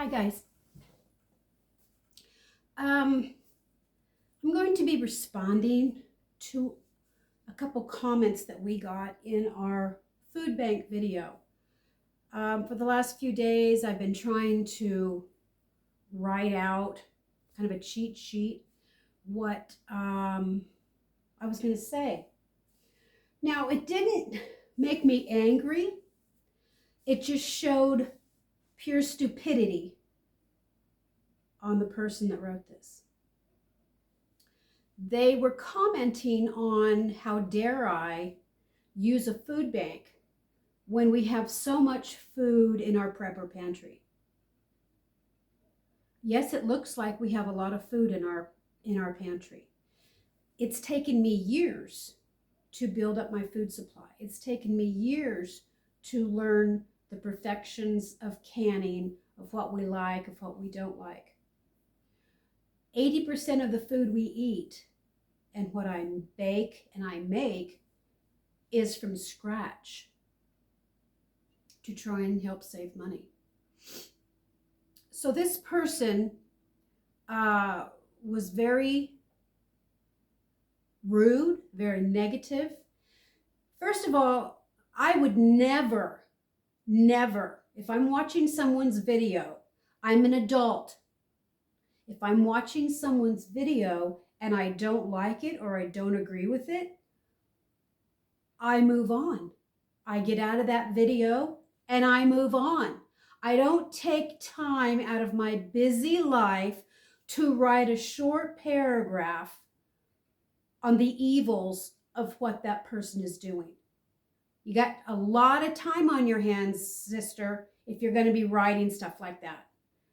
Hi guys. I'm going to be responding to a couple comments that we got in our food bank video. For the last few days, I've been trying to write out kind of a cheat sheet what I was going to say. Now, it didn't make me angry. It just showed pure stupidity on the person that wrote this. They were commenting on how dare I use a food bank when we have so much food in our prepper pantry. Yes, it looks like we have a lot of food in our pantry. It's taken me years to build up my food supply. It's taken me years to learn the perfections of canning, of what we like, of what we don't like. 80% of the food we eat and what I bake and I make is from scratch to try and help save money. So this person was very rude, very negative. First of all, I would never, if I'm watching someone's video, I'm an adult. If I'm watching someone's video and I don't like it or I don't agree with it, I move on. I get out of that video and I move on. I don't take time out of my busy life to write a short paragraph on the evils of what that person is doing. You got a lot of time on your hands, sister, if you're going to be writing stuff like that.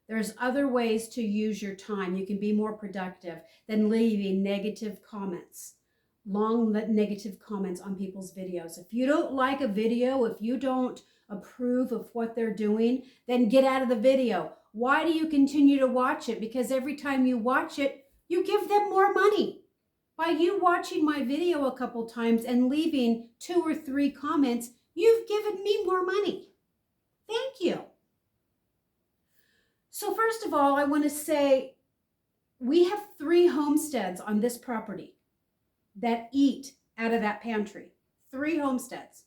There's other ways to use your time. You can be more productive than leaving negative comments, long negative comments on people's videos. If you don't like a video, if you don't approve of what they're doing, then get out of the video. Why do you continue to watch it? Because every time you watch it, you give them more money. By you watching my video a couple times and leaving 2 or 3 comments, you've given me more money. Thank you. So first of all, I want to say we have 3 homesteads on this property that eat out of that pantry. 3 homesteads.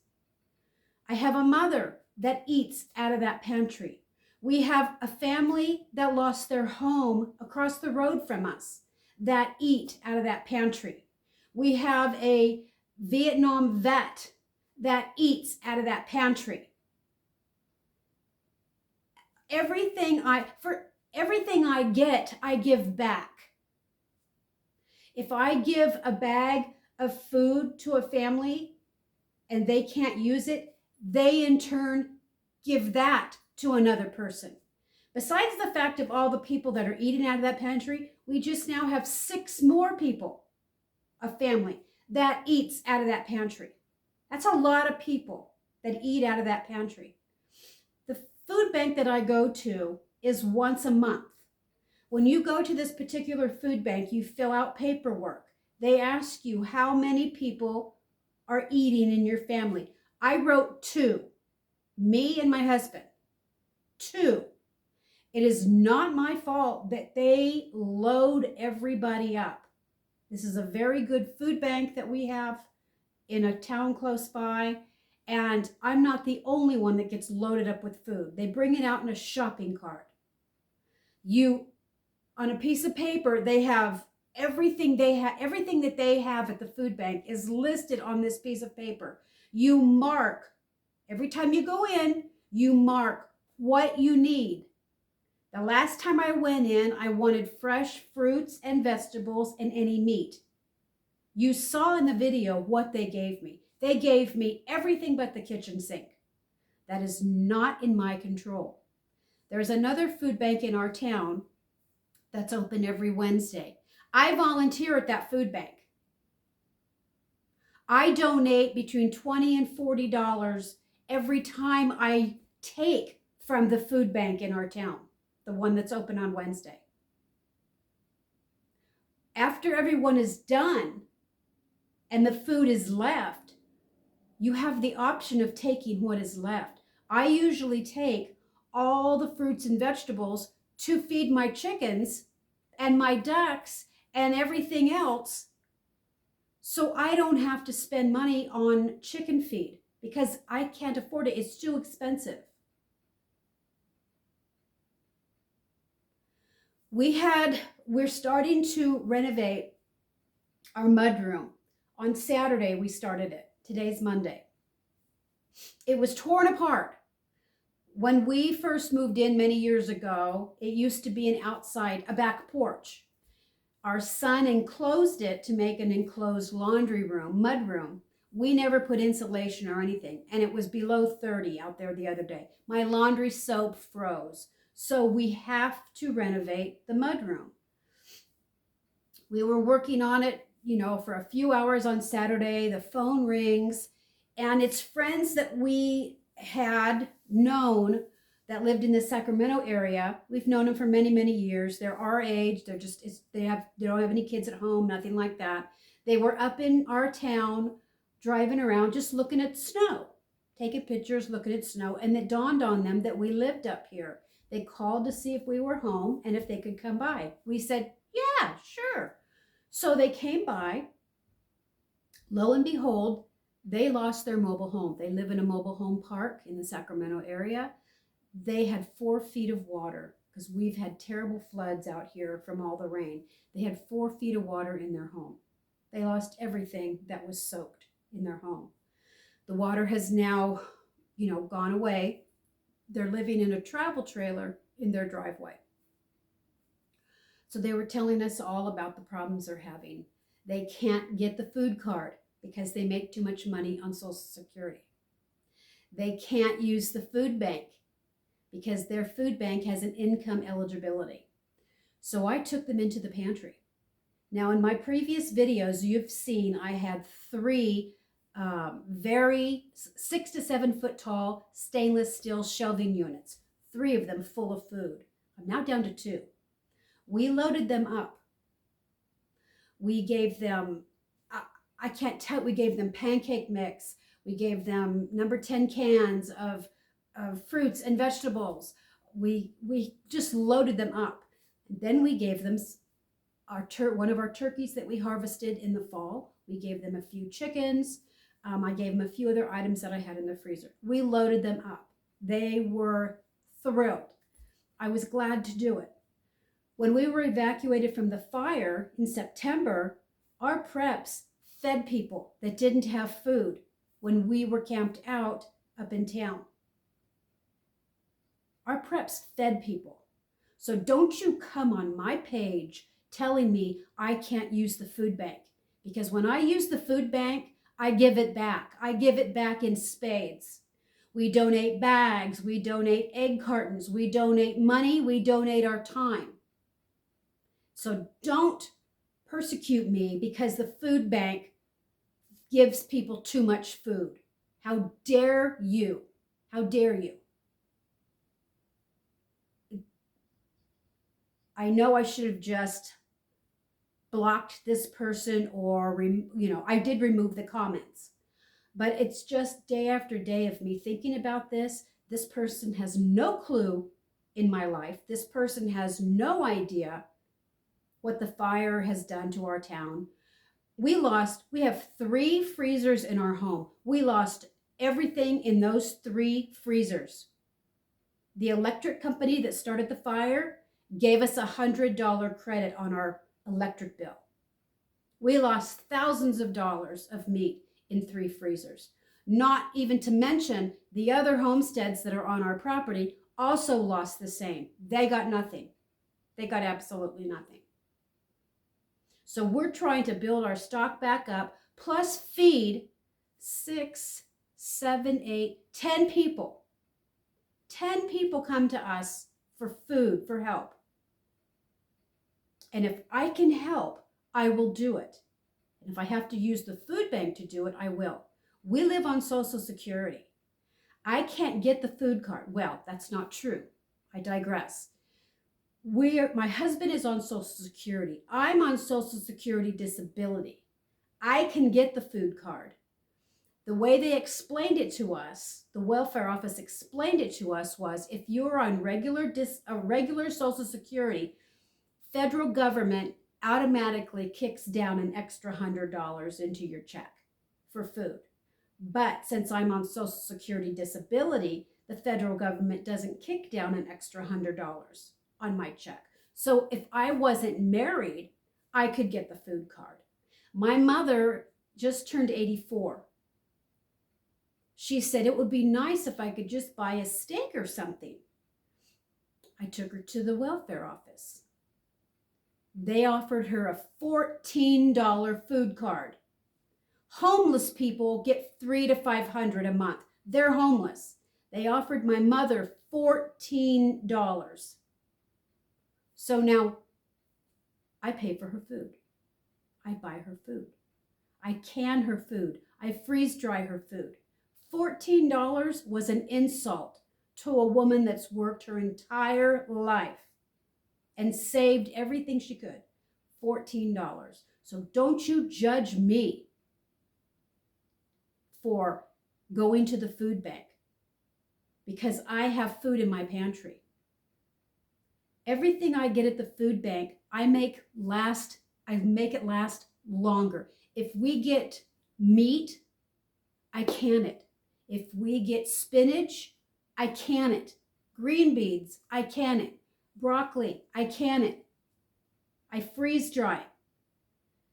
I have a mother that eats out of that pantry. We have a family that lost their home across the road from us that eat out of that pantry. We have a Vietnam vet that eats out of that pantry. Everything I get, I give back. If I give a bag of food to a family and they can't use it, they in turn give that to another person. Besides the fact of all the people that are eating out of that pantry, we just now have 6 more people, a family, that eats out of that pantry. That's a lot of people that eat out of that pantry. The food bank that I go to is once a month. When you go to this particular food bank, you fill out paperwork. They ask you how many people are eating in your family. I wrote 2, me and my husband, 2. It is not my fault that they load everybody up. This is a very good food bank that we have in a town close by, and I'm not the only one that gets loaded up with food. They bring it out in a shopping cart. On a piece of paper, they have everything that they have at the food bank is listed on this piece of paper. You mark, every time you go in, you mark what you need. The last time I went in, I wanted fresh fruits and vegetables and any meat. You saw in the video what they gave me. They gave me everything but the kitchen sink. That is not in my control. There's another food bank in our town that's open every Wednesday. I volunteer at that food bank. I donate between $20 and $40 every time I take from the food bank in our town, the one that's open on Wednesday. After everyone is done and the food is left, you have the option of taking what is left. I usually take all the fruits and vegetables to feed my chickens and my ducks and everything else, so I don't have to spend money on chicken feed because I can't afford it. It's too expensive. We're starting to renovate our mudroom. On Saturday, we started it. Today's Monday. It was torn apart. When we first moved in many years ago, it used to be a back porch. Our son enclosed it to make an enclosed laundry room, mud room. We never put insulation or anything, and it was below 30 out there the other day. My laundry soap froze. So we have to renovate the mudroom. We were working on it, for a few hours on Saturday. The phone rings, and it's friends that we had known that lived in the Sacramento area. We've known them for many, many years. They're our age. They don't have any kids at home, nothing like that. They were up in our town driving around just looking at snow, taking pictures, looking at snow, and it dawned on them that we lived up here. They called to see if we were home and if they could come by. We said, yeah, sure. So they came by. Lo and behold, they lost their mobile home. They live in a mobile home park in the Sacramento area. They had 4 feet of water because we've had terrible floods out here from all the rain. They had 4 feet of water in their home. They lost everything that was soaked in their home. The water has now, gone away. They're living in a travel trailer in their driveway. So they were telling us all about the problems they're having. They can't get the food card because they make too much money on Social Security. They can't use the food bank because their food bank has an income eligibility. So I took them into the pantry. Now, in my previous videos, you've seen I had 3 very 6 to 7 foot tall stainless steel shelving units, 3 of them full of food. I'm now down to 2. We loaded them up. We gave them, I can't tell, we gave them pancake mix. We gave them number 10 cans of fruits and vegetables. We just loaded them up. And then we gave them one of our turkeys that we harvested in the fall. We gave them a few chickens. I gave them a few other items that I had in the freezer. We loaded them up. They were thrilled. I was glad to do it. When we were evacuated from the fire in September, our preps fed people that didn't have food when we were camped out up in town. Our preps fed people. So don't you come on my page telling me I can't use the food bank, because when I use the food bank, I give it back. I give it back in spades. We donate bags, we donate egg cartons, we donate money, we donate our time. So don't persecute me because the food bank gives people too much food. How dare you? How dare you? I know I should have just blocked this person or, I did remove the comments. But it's just day after day of me thinking about this. This person has no clue in my life. This person has no idea what the fire has done to our town. We have 3 freezers in our home. We lost everything in those 3 freezers. The electric company that started the fire gave us $100 credit on our electric bill. We lost thousands of dollars of meat in 3 freezers. Not even to mention the other homesteads that are on our property also lost the same. They got nothing. They got absolutely nothing. So we're trying to build our stock back up, plus feed 6, 7, 8, 10 people. 10 people come to us for food, for help. And if I can help, I will do it. And if I have to use the food bank to do it, I will. We live on Social Security. I can't get the food card. Well, that's not true. I digress. My husband is on Social Security. I'm on Social Security disability. I can get the food card. The way they explained it to us, the welfare office explained it to us, was if you're on regular Social Security, federal government automatically kicks down an extra $100 into your check for food. But since I'm on Social Security disability, the federal government doesn't kick down an extra $100 on my check. So if I wasn't married, I could get the food card. My mother just turned 84. She said it would be nice if I could just buy a steak or something. I took her to the welfare office. They offered her a $14 food card. Homeless people get $300 to $500 a month. They're homeless. They offered my mother $14. So now I pay for her food. I buy her food. I can her food. I freeze dry her food. $14 was an insult to a woman that's worked her entire life and saved everything she could. $14. So don't you judge me for going to the food bank, because I have food in my pantry. Everything I get at the food bank, I make it last longer. If we get meat, I can it. If we get spinach, I can it. Green beans, I can it. Broccoli, I can it. I freeze dry.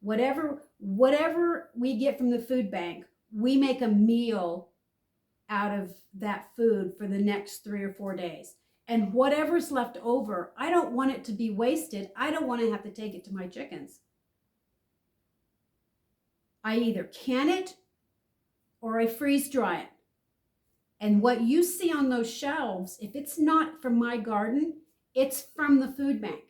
Whatever we get from the food bank, we make a meal out of that food for the next 3 or 4 days. And whatever's left over, I don't want it to be wasted. I don't want to have to take it to my chickens. I either can it or I freeze dry it. And what you see on those shelves, if it's not from my garden, it's from the food bank.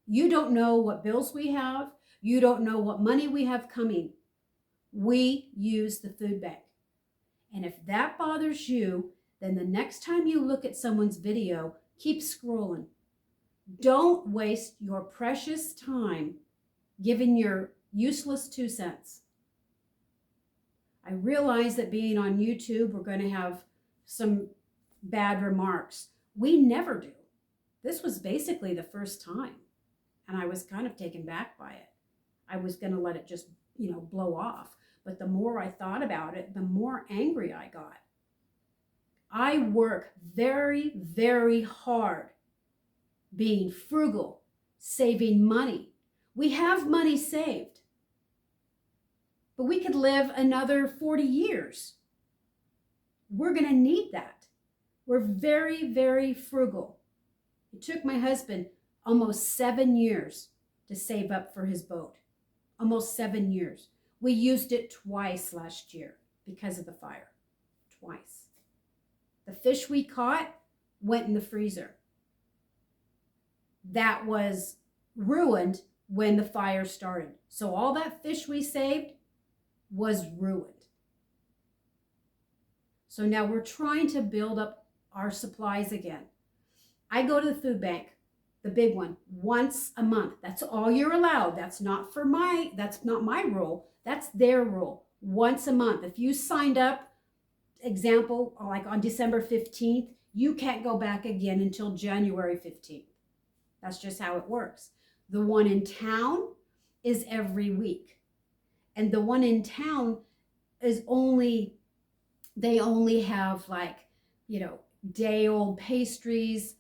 You don't know what bills we have. You don't know what money we have coming. We use the food bank. And if that bothers you, then the next time you look at someone's video, keep scrolling. Don't waste your precious time giving your useless 2 cents. I realize that being on YouTube, we're going to have some bad remarks. We never do. This was basically the first time, and I was kind of taken back by it. I was going to let it just, blow off. But the more I thought about it, the more angry I got. I work very, very hard being frugal, saving money. We have money saved, but we could live another 40 years. We're going to need that. We're very, very frugal. It took my husband almost 7 years to save up for his boat. Almost 7 years. We used it twice last year because of the fire. Twice. The fish we caught went in the freezer. That was ruined when the fire started. So all that fish we saved was ruined. So now we're trying to build up our supplies again. I go to the food bank, the big one, once a month. That's all you're allowed. That's not my rule. That's their rule. Once a month. If you signed up, example, like on December 15th, you can't go back again until January 15th. That's just how it works. The one in town is every week. And the one in town is they only have day-old pastries,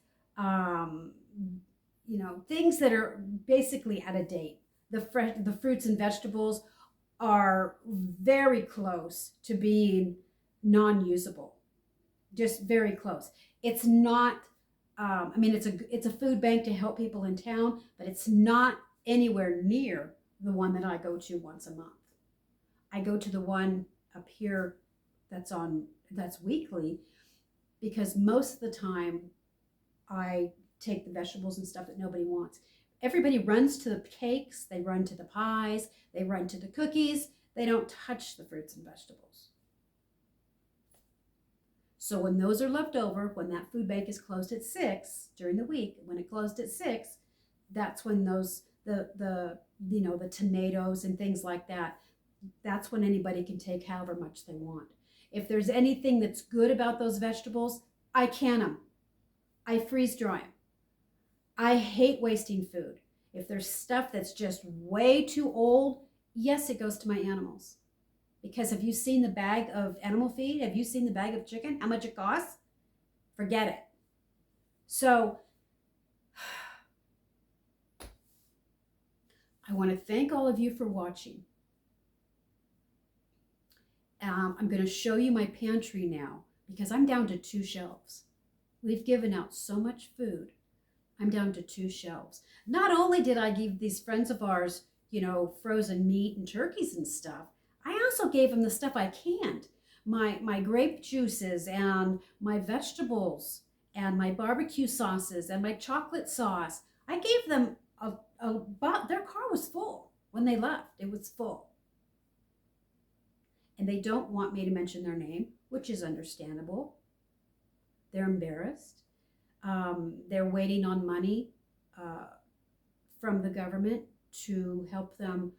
things that are basically out of date. The fruits and vegetables are very close to being non-usable, just very close. It's not, it's a food bank to help people in town, but it's not anywhere near the one that I go to once a month. I go to the one up here that's weekly, because most of the time I take the vegetables and stuff that nobody wants. Everybody runs to the cakes, they run to the pies, they run to the cookies. They don't touch the fruits and vegetables. So when those are left over, when that food bank is closed at 6 during the week, when it closed at 6, that's when the tomatoes and things like that, that's when anybody can take however much they want. If there's anything that's good about those vegetables, I can them. I freeze dry them. I hate wasting food. If there's stuff that's just way too old, yes, it goes to my animals. Because have you seen the bag of animal feed? Have you seen the bag of chicken? How much it costs? Forget it. So I want to thank all of you for watching. I'm going to show you my pantry now because I'm down to 2 shelves. We've given out so much food. I'm down to 2 shelves. Not only did I give these friends of ours, frozen meat and turkeys and stuff, I also gave them the stuff I canned. My grape juices and my vegetables and my barbecue sauces and my chocolate sauce. I gave them their car was full when they left. It was full. And they don't want me to mention their name, which is understandable. They're embarrassed. They're waiting on money from the government to help them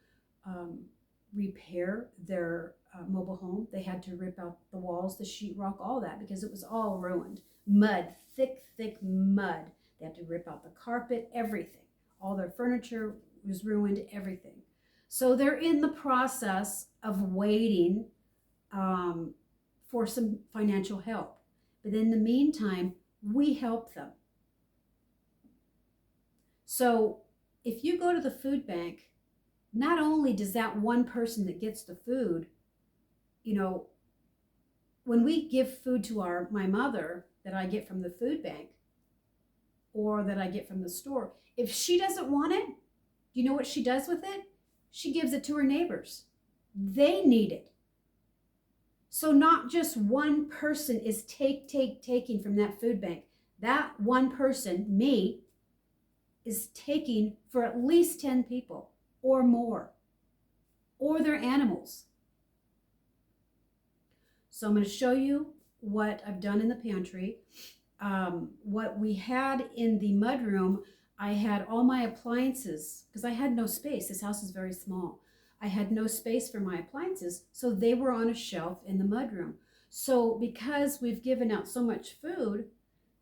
repair their mobile home. They had to rip out the walls, the sheetrock, all that, because it was all ruined. Mud, thick, thick mud. They had to rip out the carpet, everything. All their furniture was ruined, everything. So they're in the process of waiting for some financial help. But in the meantime, we help them. So if you go to the food bank, not only does that one person that gets the food, when we give food to my mother that I get from the food bank or that I get from the store, if she doesn't want it, you know what she does with it? She gives it to her neighbors. They need it. So not just one person is taking from that food bank. That one person, me, is taking for at least 10 people or more, or their animals. So I'm going to show you what I've done in the pantry. What we had in the mudroom, I had all my appliances, because I had no space. This house is very small. I had no space for my appliances, so they were on a shelf in the mudroom. So because we've given out so much food,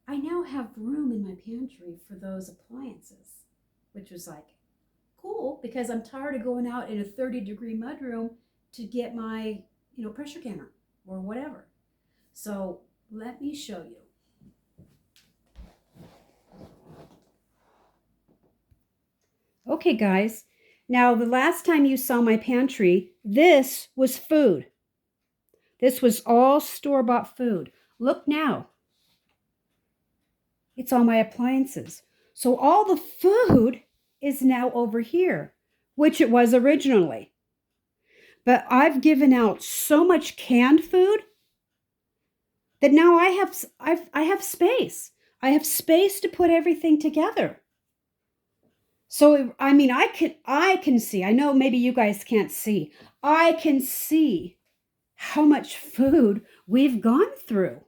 I now have room in my pantry for those appliances, which was like cool, because I'm tired of going out in a 30-degree mudroom to get my, pressure canner or whatever. So let me show you. Okay, guys. Now, the last time you saw my pantry, this was food. This was all store-bought food. Look now. It's all my appliances. So all the food is now over here, which it was originally. But I've given out so much canned food that now I have space. I have space to put everything together. So, I can see, I know maybe you guys can't see. I can see how much food we've gone through.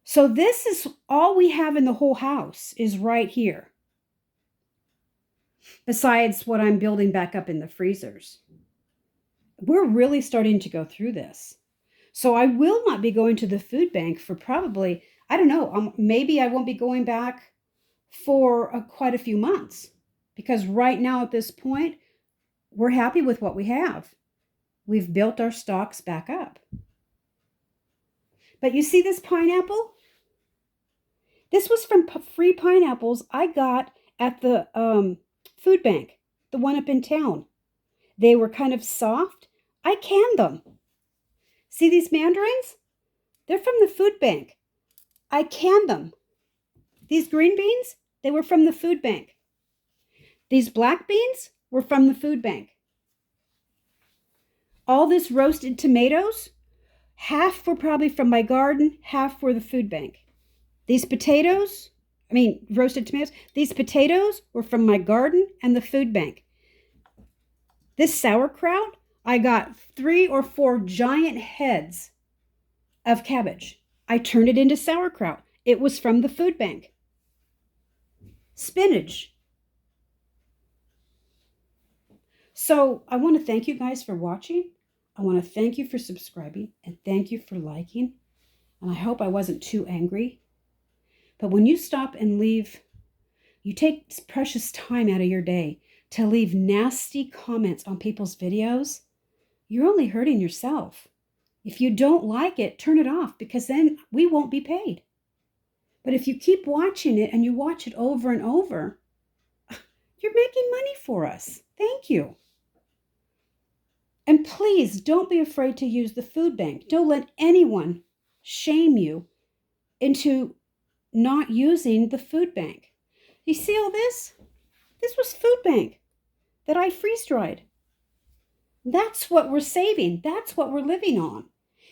So this is all we have in the whole house is right here. Besides what I'm building back up in the freezers. We're really starting to go through this. So I will not be going to the food bank for probably, I don't know, maybe I won't be going back for quite a few months. Because right now at this point, we're happy with what we have. We've built our stocks back up. But you see this pineapple? This was from free pineapples I got at the food bank, the one up in town. They were kind of soft. I canned them. See these mandarins? They're from the food bank. I canned them. These green beans, they were from the food bank. These black beans were from the food bank. All this roasted tomatoes, half were probably from my garden, half were the food bank. These potatoes, roasted tomatoes, these potatoes were from my garden and the food bank. This sauerkraut, I got 3 or 4 giant heads of cabbage. I turned it into sauerkraut. It was from the food bank. Spinach. So I want to thank you guys for watching. I want to thank you for subscribing and thank you for liking. And I hope I wasn't too angry. But when you stop and leave, you take precious time out of your day to leave nasty comments on people's videos, you're only hurting yourself. If you don't like it, turn it off because then we won't be paid. But if you keep watching it and you watch it over and over, you're making money for us. Thank you. And please don't be afraid to use the food bank. Don't let anyone shame you into not using the food bank. You see all this? This was food bank that I freeze dried. That's what we're saving. That's what we're living on.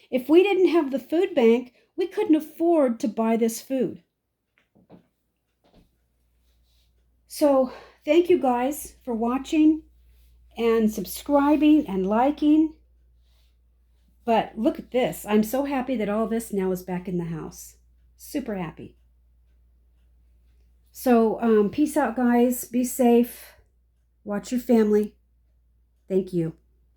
If we didn't have the food bank, we couldn't afford to buy this food. So thank you guys for watching and subscribing and liking. But look at this. I'm so happy that all this now is back in the house. Super happy. So peace out, guys. Be safe. Watch your family. Thank you.